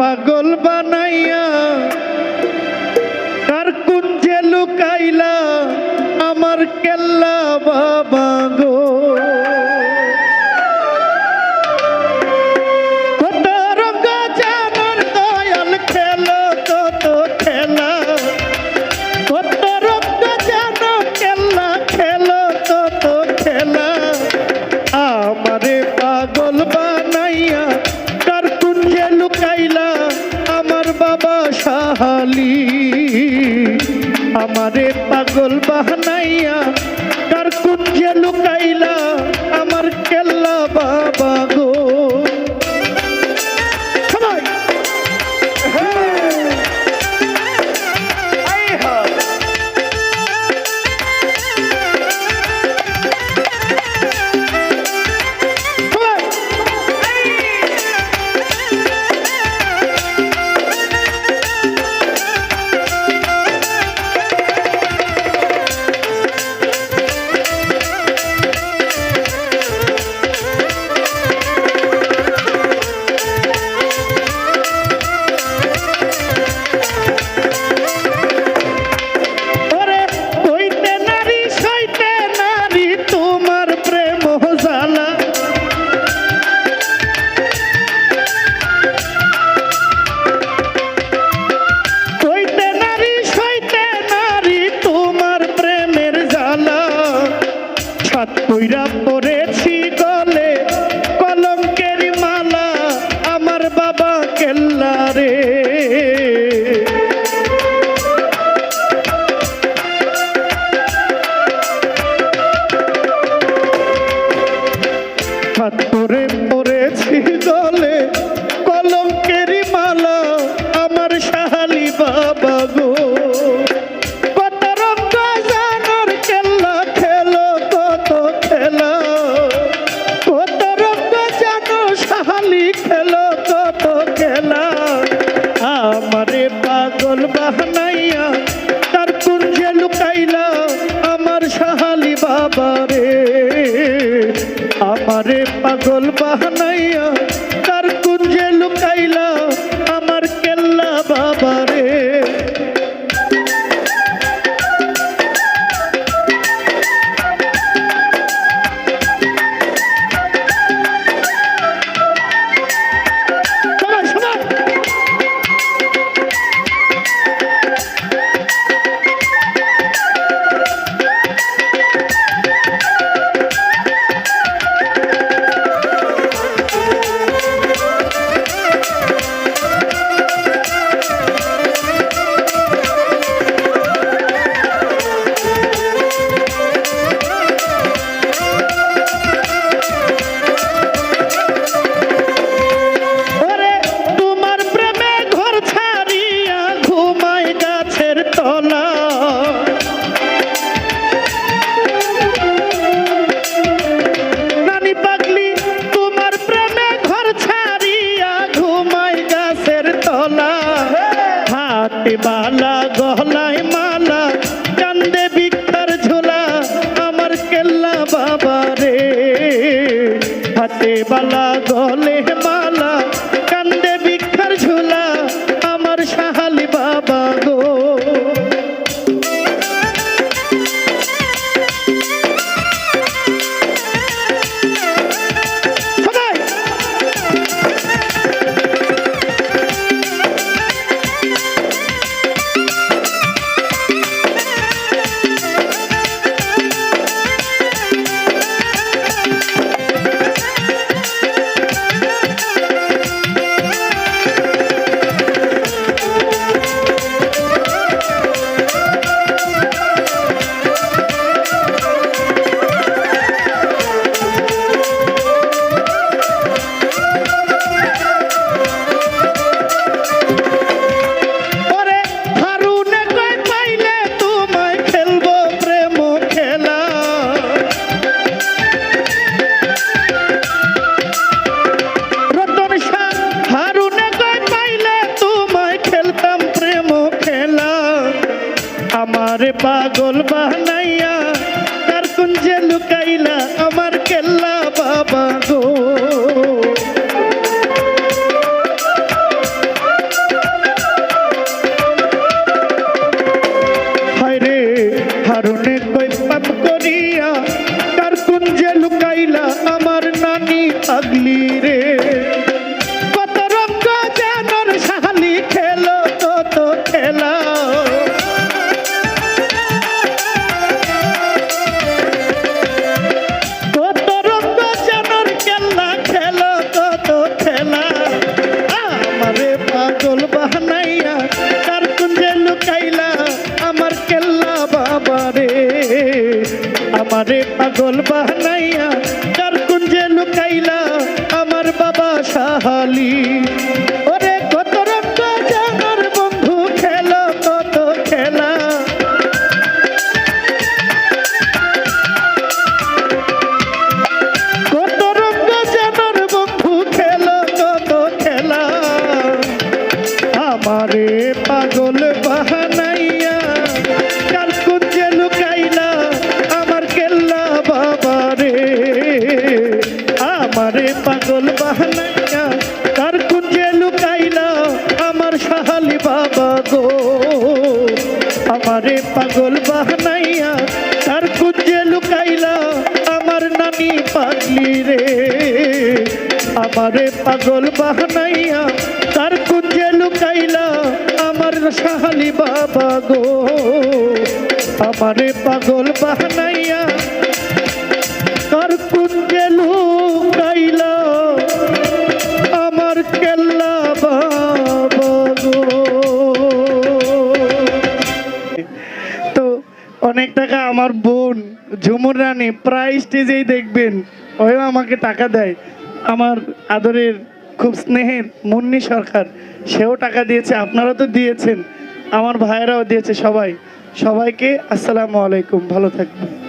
পাগল বানাইয়া কার কুঞ্জে লুকাইলা আমার কেল্লা বাবা গো। কত রঙ্গ জানার দয়াল খেলো কত খেলা, কত রঙ্গ জানো কেল্লা খেলো কত খেলা। আমারে পাগল বানাইয়া কার কুঞ্জে লুকাইলা আমার বাবা সাহালি। আমারে পাগল বানাইয়া কার কুঞ্জে লুকাইলা আমার কেল্লা বাবা গো। কইরা পড়েছি গলে কলঙ্কের মালা আমার বাবা কেল্লা রে। হাতরে পড়েছি গলে কলঙ্কের মালা আমার শাহালি বাবা গো। আমারে পাগল বানাইয়া তার কুঞ্জে লুকাইলা আমার সাহালি বাবা রে। আমারে পাগল বানাইয়া তার কুঞ্জে লুকাইলা আমার কেল্লা বাবা রে। মালা গলায় মালা কান্দে ভিক্ষার ঝোলা আমার কেল্লা বাবা রে। হাতে বালা গলে মালা কান্দে ভিক্ষার ঝোলা আমার সাহালি বাবা গো। বানিয়া কার কুঞ্জে লুকাইলা আমার নানি পাগলি রে কত রঙ্গ জানোর শাহালি খেলো কত খেলা কত রঙ্গ জানোর খেলা খেলো কত খেলা আমারে পাগল বানাইয়া কার কুঞ্জে লুকাইলা আমার কেল্লা বাবা রে আমারে পাগল বানাইয়া কার কুঞ্জে লুকাইলা আমার বাবা শাহালি ওরে কত রঙ্গ জানোর বন্ধু খেলো কত খেলা কত রঙ্গ জানোর বন্ধু খেলো কত খেলা আমারে পাগল বানাইয়া কার কুঞ্জে লুকাইলা আমার কেল্লা বাবা রে আমারে পাগল বানাইয়া কার কুঞ্জে লুকাইলা আমার শাহালি বাবা গো আমারে পাগল বানাইয়া কার কুঞ্জে লুকাইলা আমার নানি পাগলি রে আমারে পাগল বানাইয়া কার কুঞ্জে লুকাইলা আমার শাহালি বাবা গো আমারে পাগল বানাইয়া কার কুঞ্জে লুকাইলা আমার কেল্লা বাবা গো তো অনেক টাকা আমার বোন ঝুমুর রানী প্রায় স্টেজেই দেখবেন ওই আমাকে টাকা দেয় আমার আদরের খুব স্নেহের মুন্নি সরকার সেও টাকা দিয়েছে আপনারা তো দিয়েছেন আমার ভাইয়েরাও দিয়েছে সবাইকে আসসালামু আলাইকুম ভালো থাকবেন